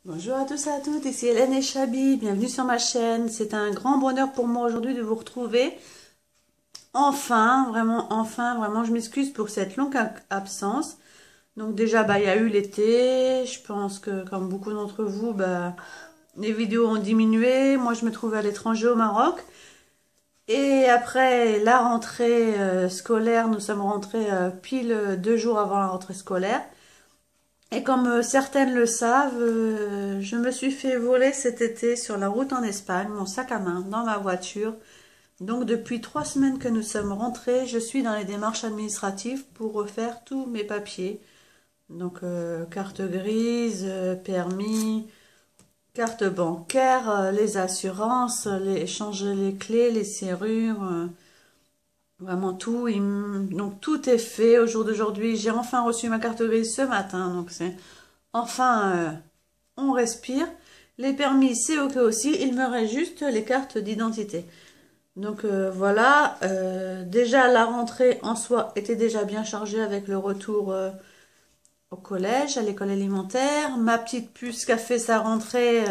Bonjour à tous et à toutes, ici Hélène et Chabi, bienvenue sur ma chaîne. C'est un grand bonheur pour moi aujourd'hui de vous retrouver. Enfin, vraiment, je m'excuse pour cette longue absence. Donc déjà, il y a eu l'été, je pense que comme beaucoup d'entre vous, les vidéos ont diminué. Moi, je me trouve à l'étranger au Maroc. Et après la rentrée scolaire, nous sommes rentrés pile 2 jours avant la rentrée scolaire. Et comme certaines le savent, je me suis fait voler cet été sur la route en Espagne, mon sac à main dans ma voiture. Donc depuis 3 semaines que nous sommes rentrés, je suis dans les démarches administratives pour refaire tous mes papiers. Donc carte grise, permis, carte bancaire, les assurances, changer les clés, les serrures, vraiment tout. Donc tout est fait au jour d'aujourd'hui. J'ai enfin reçu ma carte grise ce matin, donc c'est enfin on respire. Les permis c'est ok aussi, il me reste juste les cartes d'identité. Donc voilà, déjà la rentrée en soi était déjà bien chargée avec le retour au collège, à l'école élémentaire. Ma petite puce qui a fait sa rentrée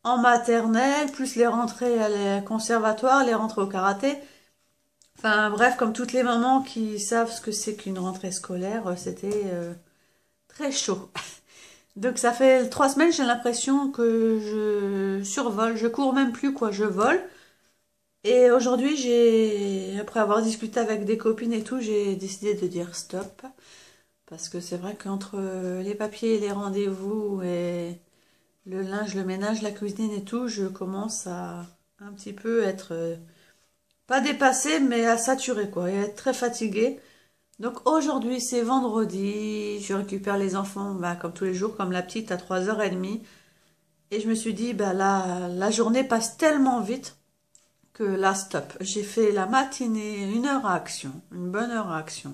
en maternelle, plus les rentrées à les conservatoires, les rentrées au karaté. Enfin bref, comme toutes les mamans qui savent ce que c'est qu'une rentrée scolaire, c'était très chaud. Donc ça fait 3 semaines, j'ai l'impression que je survole, je cours même plus quoi, je vole. Et aujourd'hui, après avoir discuté avec des copines et tout, j'ai décidé de dire stop. Parce que c'est vrai qu'entre les papiers, les rendez-vous et le linge, le ménage, la cuisine et tout, je commence à un petit peu être, pas dépassée, mais à saturer quoi, et à être très fatiguée. Donc aujourd'hui, c'est vendredi, je récupère les enfants, comme tous les jours, comme la petite à 3h30. Et je me suis dit, la journée passe tellement vite que là, stop. J'ai fait la matinée, 1 heure à Action, une bonne heure à Action.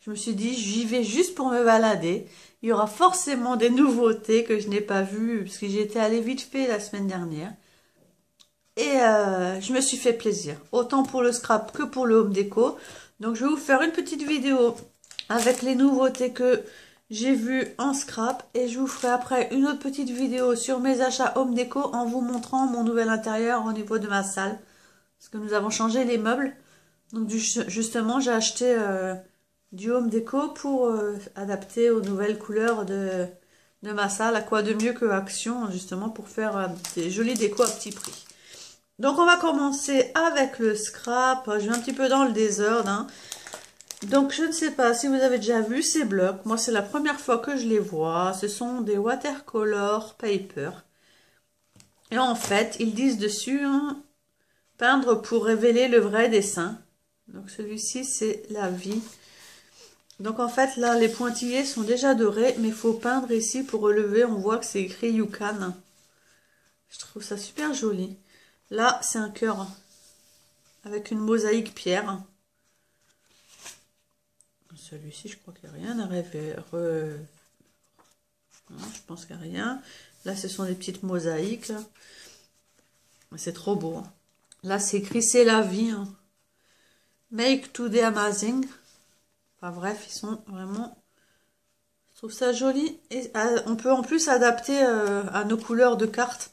Je me suis dit, j'y vais juste pour me balader. Il y aura forcément des nouveautés que je n'ai pas vues, parce que j'y étais allée vite fait la semaine dernière. Et je me suis fait plaisir, autant pour le scrap que pour le home déco. Donc je vais vous faire une petite vidéo avec les nouveautés que j'ai vues en scrap. Et je vous ferai après une autre petite vidéo sur mes achats home déco en vous montrant mon nouvel intérieur au niveau de ma salle. Parce que nous avons changé les meubles. Donc justement, j'ai acheté du home déco pour adapter aux nouvelles couleurs de ma salle. À quoi de mieux que Action, justement, pour faire des jolies décos à petit prix. Donc on va commencer avec le scrap. Je vais un petit peu dans le désordre. Hein. Donc je ne sais pas si vous avez déjà vu ces blocs. Moi, c'est la première fois que je les vois. Ce sont des watercolor paper. Et en fait, ils disent dessus... Hein, peindre pour révéler le vrai dessin. Donc celui-ci, c'est la vie. Donc en fait, là, les pointillés sont déjà dorés, mais il faut peindre ici pour relever. On voit que c'est écrit You Can. Je trouve ça super joli. Là, c'est un cœur avec une mosaïque pierre. Celui-ci, je crois qu'il n'y a rien à rêver. Non, je pense qu'il n'y a rien. Là, ce sont des petites mosaïques. C'est trop beau. Là, c'est écrit, c'est la vie. Hein. Make today amazing. Enfin bref, ils sont vraiment... Je trouve ça joli. Et on peut en plus adapter à nos couleurs de cartes.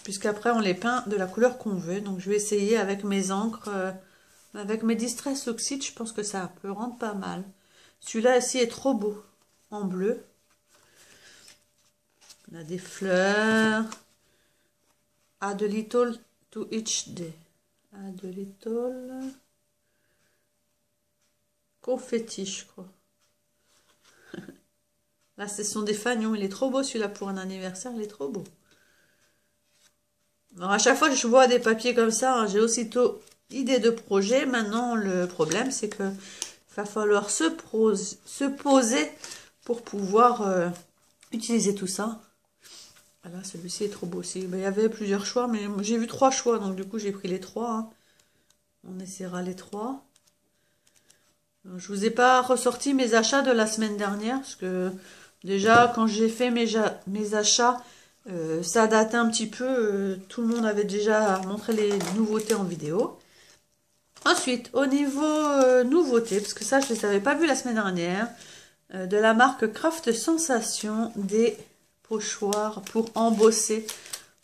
Puisqu'après, on les peint de la couleur qu'on veut. Donc, je vais essayer avec mes encres. Avec mes Distress Oxide, je pense que ça peut rendre pas mal. Celui-là ici est trop beau. En bleu. On a des fleurs. Add a little to each day. Add a little... confetti, je crois. Là, ce sont des fanions. Il est trop beau celui-là pour un anniversaire. Il est trop beau. Alors, à chaque fois que je vois des papiers comme ça, hein, j'ai aussitôt idée de projet. Maintenant, le problème, c'est que va falloir se poser pour pouvoir utiliser tout ça. Voilà, celui-ci est trop beau aussi. Il y avait plusieurs choix, mais j'ai vu 3 choix. Donc, du coup, j'ai pris les 3. Hein. On essaiera les 3. Je vous ai pas ressorti mes achats de la semaine dernière parce que déjà quand j'ai fait mes achats, ça datait un petit peu. Tout le monde avait déjà montré les nouveautés en vidéo. Ensuite, au niveau nouveautés, parce que ça je ne les avais pas vues la semaine dernière, de la marque Craft Sensation pochoir pour embosser.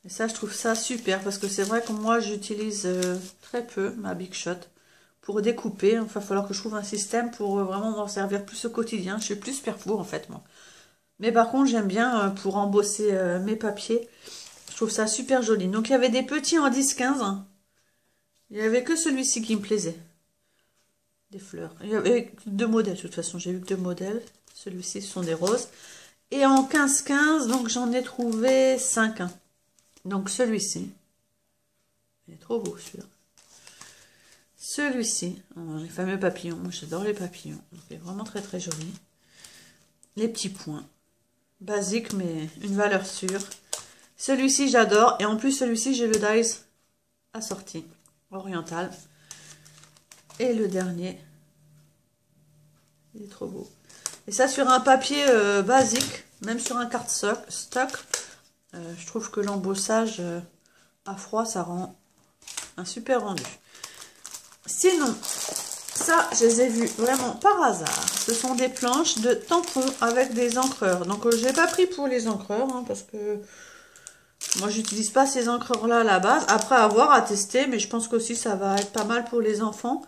Et ça, je trouve ça super parce que c'est vrai que moi, j'utilise très peu ma Big Shot pour découper. Il va falloir que je trouve un système pour vraiment m'en servir plus au quotidien. Je suis plus Perfo en fait, moi. Mais par contre, j'aime bien pour embosser mes papiers. Je trouve ça super joli. Donc, il y avait des petits en 10-15. Il n'y avait que celui-ci qui me plaisait. Des fleurs. Il y avait deux modèles, de toute façon. J'ai vu que deux modèles. Celui-ci, ce sont des roses. Et en 15-15, donc j'en ai trouvé 5. Donc, celui-ci. Il est trop beau, celui-là. Celui-ci. Les fameux papillons. Moi, j'adore les papillons. Donc, il est vraiment très, très joli. Les petits points. Basique, mais une valeur sûre. Celui-ci, j'adore. Et en plus, celui-ci, j'ai le dies assorti. Oriental. Et le dernier. Il est trop beau. Et ça, sur un papier basique, même sur un cardstock, je trouve que l'embossage à froid, ça rend un super rendu. Sinon, ça, je les ai vus vraiment par hasard. Ce sont des planches de tampons avec des encreurs. Donc, je n'ai pas pris pour les encreurs, hein, parce que moi, j'utilise pas ces encreurs-là à la base. Après avoir à tester, mais je pense qu'aussi, ça va être pas mal pour les enfants.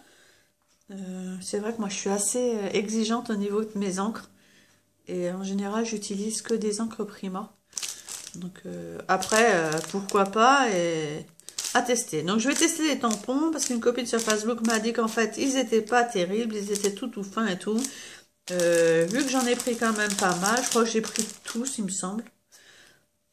C'est vrai que moi, je suis assez exigeante au niveau de mes encres. Et en général, j'utilise que des encres Prima. Donc, après, pourquoi pas et à tester. Donc, je vais tester les tampons parce qu'une copine sur Facebook m'a dit qu'en fait, ils n'étaient pas terribles. Ils étaient tout fins et tout. Vu que j'en ai pris quand même pas mal, je crois que j'ai pris tous, il me semble.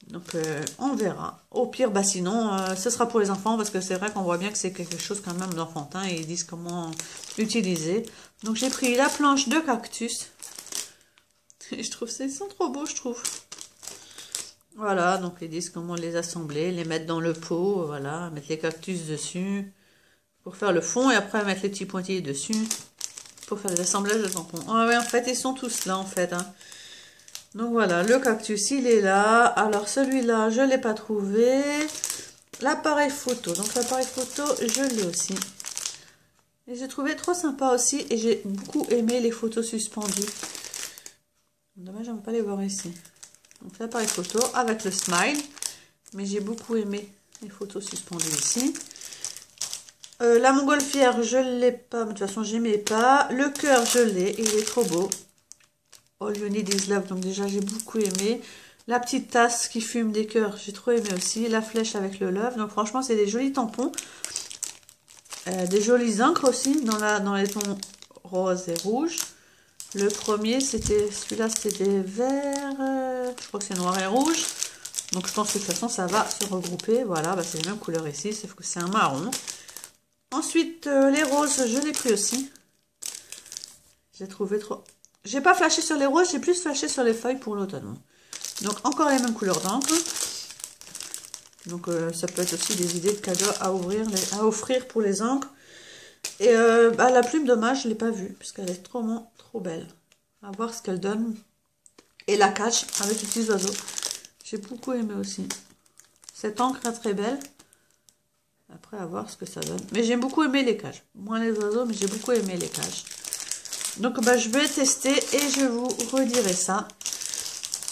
Donc, on verra. Au pire, bah sinon, ce sera pour les enfants parce que c'est vrai qu'on voit bien que c'est quelque chose quand même d'enfantin et ils disent comment l'utiliser. Donc, j'ai pris la planche de cactus. Et je trouve ils sont trop beaux, je trouve. Voilà, donc ils disent comment les assembler, les mettre dans le pot, voilà, mettre les cactus dessus pour faire le fond et après mettre les petits pointillés dessus pour faire les assemblages de tampons. Ah ouais, en fait, ils sont tous là, en fait, hein. Donc voilà, le cactus, il est là. Alors celui-là, je ne l'ai pas trouvé. L'appareil photo. Donc l'appareil photo, je l'ai aussi. Et j'ai trouvé trop sympa aussi. Et j'ai beaucoup aimé les photos suspendues. Dommage, on ne peut pas les voir ici. Donc l'appareil photo avec le smile. Mais j'ai beaucoup aimé les photos suspendues ici. La montgolfière, je ne l'ai pas. Mais de toute façon, je n'aimais pas. Le cœur, je l'ai. Il est trop beau. All You Need Is Love, donc déjà j'ai beaucoup aimé. La petite tasse qui fume des cœurs, j'ai trop aimé aussi. La flèche avec le love, donc franchement c'est des jolis tampons. Des jolies encres aussi dans les tons rose et rouge. Le premier c'était, celui-là c'était vert, je crois que c'est noir et rouge. Donc je pense que de toute façon ça va se regrouper. Voilà, bah, c'est les mêmes couleurs ici, sauf que c'est un marron. Ensuite les roses, je l'ai pris aussi. J'ai trouvé trop... J'ai pas flashé sur les roses, j'ai plus flashé sur les feuilles pour l'automne. Donc encore les mêmes couleurs d'encre. Donc ça peut être aussi des idées de cadeaux à offrir pour les encres. Et bah, la plume dommage, je l'ai pas vue parce qu'elle est trop belle. À voir ce qu'elle donne. Et la cache avec les petits oiseaux. J'ai beaucoup aimé aussi. Cette encre est très belle. Après à voir ce que ça donne. Mais j'ai beaucoup aimé les cages. Moins les oiseaux, mais j'ai beaucoup aimé les cages. Donc, bah, je vais tester et je vous redirai ça.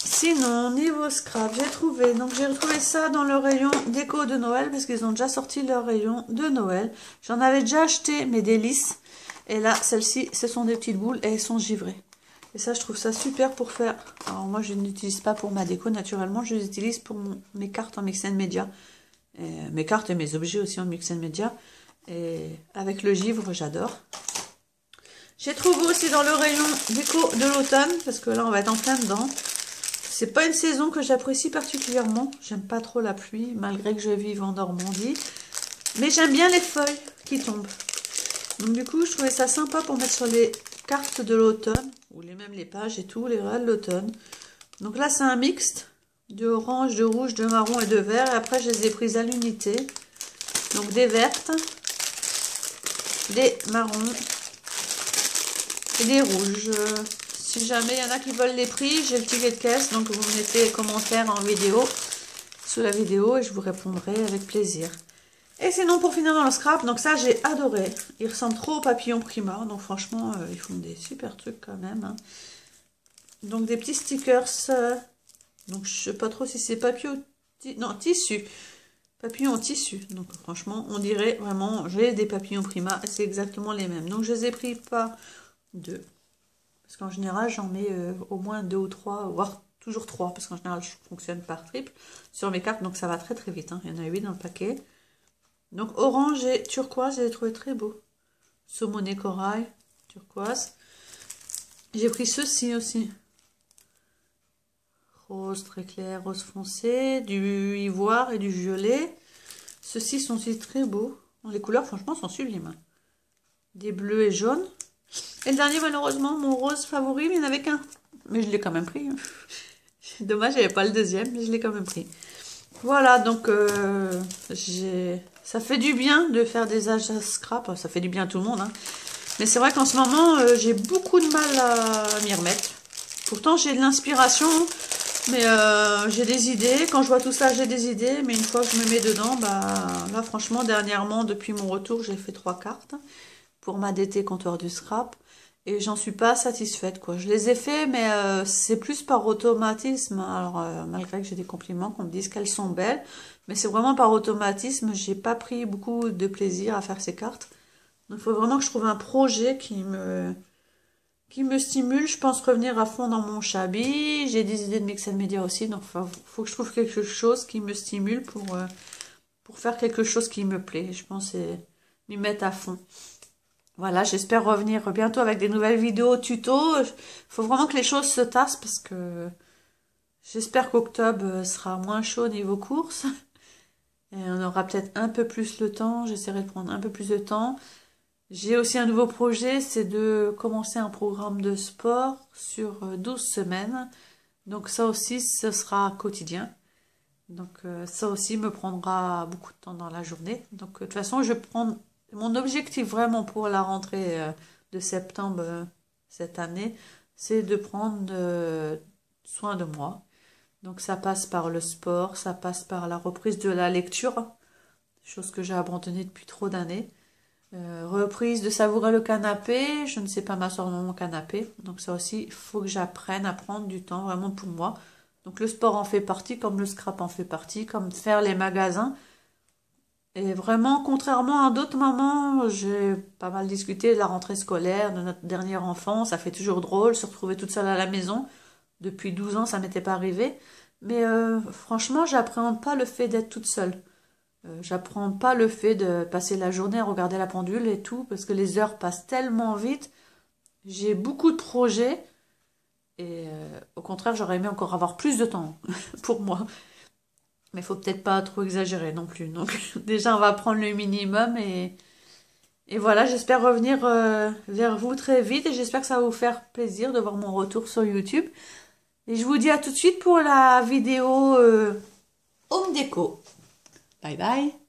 Sinon, niveau scrap, j'ai trouvé retrouvé ça dans le rayon déco de Noël parce qu'ils ont déjà sorti leur rayon de Noël. J'en avais déjà acheté, mais des lisses. Et là, celles-ci, ce sont des petites boules et elles sont givrées. Et ça, je trouve ça super pour faire... Alors, moi, je n'utilise pas pour ma déco, naturellement. Je les utilise pour mes cartes en Mix & Media. Mes cartes et mes objets aussi en Mix & Media. Et avec le givre, j'adore. J'ai trouvé aussi dans le rayon déco de l'automne, parce que là on va être en plein dedans. C'est pas une saison que j'apprécie particulièrement. J'aime pas trop la pluie, malgré que je vive en Normandie. Mais j'aime bien les feuilles qui tombent. Donc du coup, je trouvais ça sympa pour mettre sur les cartes de l'automne, ou même les pages et tout, les râles de l'automne. Donc là, c'est un mixte de orange, de rouge, de marron et de vert. Et après, je les ai prises à l'unité. Donc des vertes, des marrons et des rouges. Si jamais il y en a qui veulent les prix, j'ai le ticket de caisse, donc vous me mettez les commentaires en vidéo, sous la vidéo, et je vous répondrai avec plaisir. Et sinon, pour finir dans le scrap, donc ça j'ai adoré. Ils ressemblent trop aux papillons Prima, donc franchement, ils font des super trucs quand même, hein. Donc des petits stickers Donc, je sais pas trop si c'est papier ou... Non, tissu. Papillon tissu. Donc, franchement, on dirait vraiment... J'ai des papillons Prima et c'est exactement les mêmes. Donc, je les ai pris pas deux. Parce qu'en général, j'en mets au moins 2 ou 3, voire toujours 3. Parce qu'en général, je fonctionne par triple sur mes cartes. Donc, ça va très très vite. Hein. Il y en a 8 dans le paquet. Donc, orange et turquoise, je les ai trouvés très beaux. Saumoné corail, turquoise. J'ai pris ceci aussi. Rose très clair, rose foncé, du ivoire et du violet. Ceux-ci sont aussi très beaux. Les couleurs, franchement, sont sublimes. Des bleus et jaunes. Et le dernier, malheureusement, mon rose favori, mais il n'y en avait qu'un. Mais je l'ai quand même pris. Dommage, il n'y avait pas le deuxième, mais je l'ai quand même pris. Voilà, donc ça fait du bien de faire des achats scrap. Ça fait du bien à tout le monde. Hein. Mais c'est vrai qu'en ce moment, j'ai beaucoup de mal à m'y remettre. Pourtant, j'ai de l'inspiration, mais j'ai des idées. Quand je vois tout ça, j'ai des idées. Mais une fois que je me mets dedans, bah là, franchement, dernièrement, depuis mon retour, j'ai fait 3 cartes pour ma DT comptoir du scrap. Et j'en suis pas satisfaite, quoi. Je les ai fait, mais c'est plus par automatisme. Alors, malgré que j'ai des compliments, qu'on me dise qu'elles sont belles. Mais c'est vraiment par automatisme. J'ai pas pris beaucoup de plaisir à faire ces cartes. Donc, il faut vraiment que je trouve un projet qui me stimule. Je pense revenir à fond dans mon Chabi. J'ai des idées de mix and media aussi. Donc, il faut que je trouve quelque chose qui me stimule pour faire quelque chose qui me plaît. Je pense m'y mettre à fond. Voilà, j'espère revenir bientôt avec des nouvelles vidéos tuto. Il faut vraiment que les choses se tassent parce que j'espère qu'octobre sera moins chaud niveau course. Et on aura peut-être un peu plus le temps. J'essaierai de prendre un peu plus de temps. J'ai aussi un nouveau projet, c'est de commencer un programme de sport sur 12 semaines. Donc ça aussi, ce sera quotidien. Donc ça aussi me prendra beaucoup de temps dans la journée. Donc de toute façon, je prends mon objectif vraiment pour la rentrée de septembre cette année, c'est de prendre soin de moi. Donc ça passe par le sport, ça passe par la reprise de la lecture, chose que j'ai abandonnée depuis trop d'années. Reprise de savourer le canapé, je ne sais pas m'asseoir dans mon canapé. Donc ça aussi, il faut que j'apprenne à prendre du temps vraiment pour moi. Donc le sport en fait partie, comme le scrap en fait partie, comme faire les magasins. Et vraiment, contrairement à d'autres mamans, j'ai pas mal discuté de la rentrée scolaire, de notre dernier enfant. Ça fait toujours drôle, se retrouver toute seule à la maison. Depuis 12 ans, ça m'était pas arrivé. Mais franchement, j'appréhende pas le fait d'être toute seule. J'apprends pas le fait de passer la journée à regarder la pendule et tout, parce que les heures passent tellement vite. J'ai beaucoup de projets. Et au contraire, j'aurais aimé encore avoir plus de temps pour moi. Mais il faut peut-être pas trop exagérer non plus. Donc déjà, on va prendre le minimum et voilà, j'espère revenir vers vous très vite et j'espère que ça va vous faire plaisir de voir mon retour sur YouTube. Et je vous dis à tout de suite pour la vidéo home déco. Bye bye.